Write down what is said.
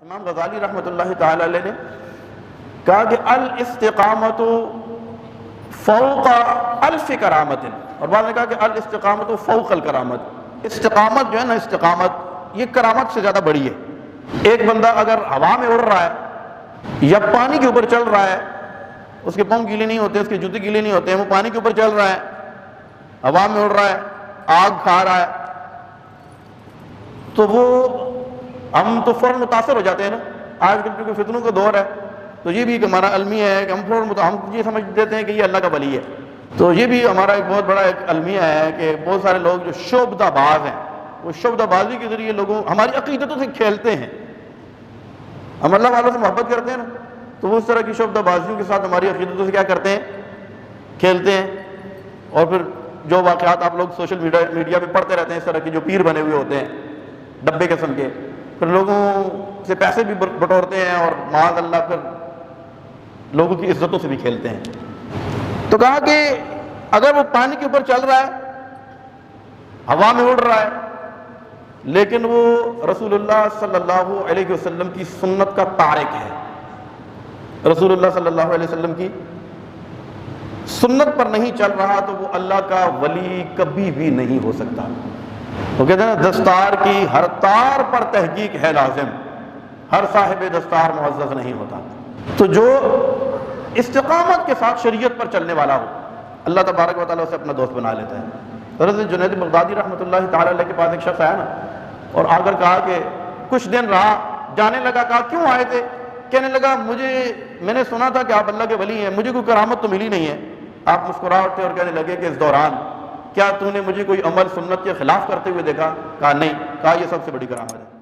امام غزالی رحمۃ اللہ تعالی علیہ نے کہا کہ الاستقامت فوق الف کرامت، اور بعد نے کہا کہ الاستقامت فوق الکرامت۔ استقامت جو ہے نا، استقامت یہ کرامت سے زیادہ بڑی ہے۔ ایک بندہ اگر ہوا میں اڑ رہا ہے یا پانی کے اوپر چل رہا ہے، اس کے پاؤں گیلے نہیں ہوتے، اس کے جوتے گیلے نہیں ہوتے ہیں، وہ پانی کے اوپر چل رہا ہے، ہوا میں اڑ رہا ہے، آگ کھا رہا ہے، تو وہ ہم تو فوراً متاثر ہو جاتے ہیں نا۔ آج کل کیونکہ فتنوں کا دور ہے تو یہ بھی ایک ہمارا المیہ ہے کہ ہم یہ سمجھ دیتے ہیں کہ یہ اللہ کا ولی ہے۔ تو یہ بھی ہمارا ایک بہت بڑا ایک المیہ ہے کہ بہت سارے لوگ جو شعبدہ باز ہیں، وہ شعبدہ بازی کے ذریعے لوگوں ہماری عقیدتوں سے کھیلتے ہیں۔ ہم اللہ والوں سے محبت کرتے ہیں نا، تو وہ اس طرح کی شعبدہ بازیوں کے ساتھ ہماری عقیدتوں سے کیا کرتے ہیں، کھیلتے ہیں۔ اور پھر جو واقعات آپ لوگ سوشل میڈیا پہ پڑھتے رہتے ہیں، اس طرح کے جو پیر بنے ہوئے ہوتے ہیں ڈبے قسم کے، پھر لوگوں سے پیسے بھی بٹورتے ہیں اور معاذ اللہ پھر لوگوں کی عزتوں سے بھی کھیلتے ہیں۔ تو کہا کہ اگر وہ پانی کے اوپر چل رہا ہے، ہوا میں اڑ رہا ہے، لیکن وہ رسول اللہ صلی اللہ علیہ وسلم کی سنت کا تارک ہے، رسول اللہ صلی اللہ علیہ وسلم کی سنت پر نہیں چل رہا، تو وہ اللہ کا ولی کبھی بھی نہیں ہو سکتا۔ وہ کہتے ہیں نا، دستار کی ہر تار پر تحقیق ہے لازم، ہر صاحب دستار معزز نہیں ہوتا۔ تو جو استقامت کے ساتھ شریعت پر چلنے والا ہو، اللہ تبارک و تعالیٰ اسے اپنا دوست بنا لیتا ہے۔ حضرت جنید بغدادی رحمۃ اللہ تعالیٰ علیہ کے پاس ایک شخص آیا نا، اور آ کر کہا کہ کچھ دن رہا، جانے لگا، کہا کیوں آئے تھے؟ کہنے لگا میں نے سنا تھا کہ آپ اللہ کے ولی ہیں، مجھے کوئی کرامت تو ملی نہیں ہے۔ آپ مسکرا اٹھے اور کہنے لگے کہ اس دوران کیا تو نے مجھے کوئی عمل سنت کے خلاف کرتے ہوئے دیکھا؟ کہا نہیں۔ کہا یہ سب سے بڑی کرامت ہے۔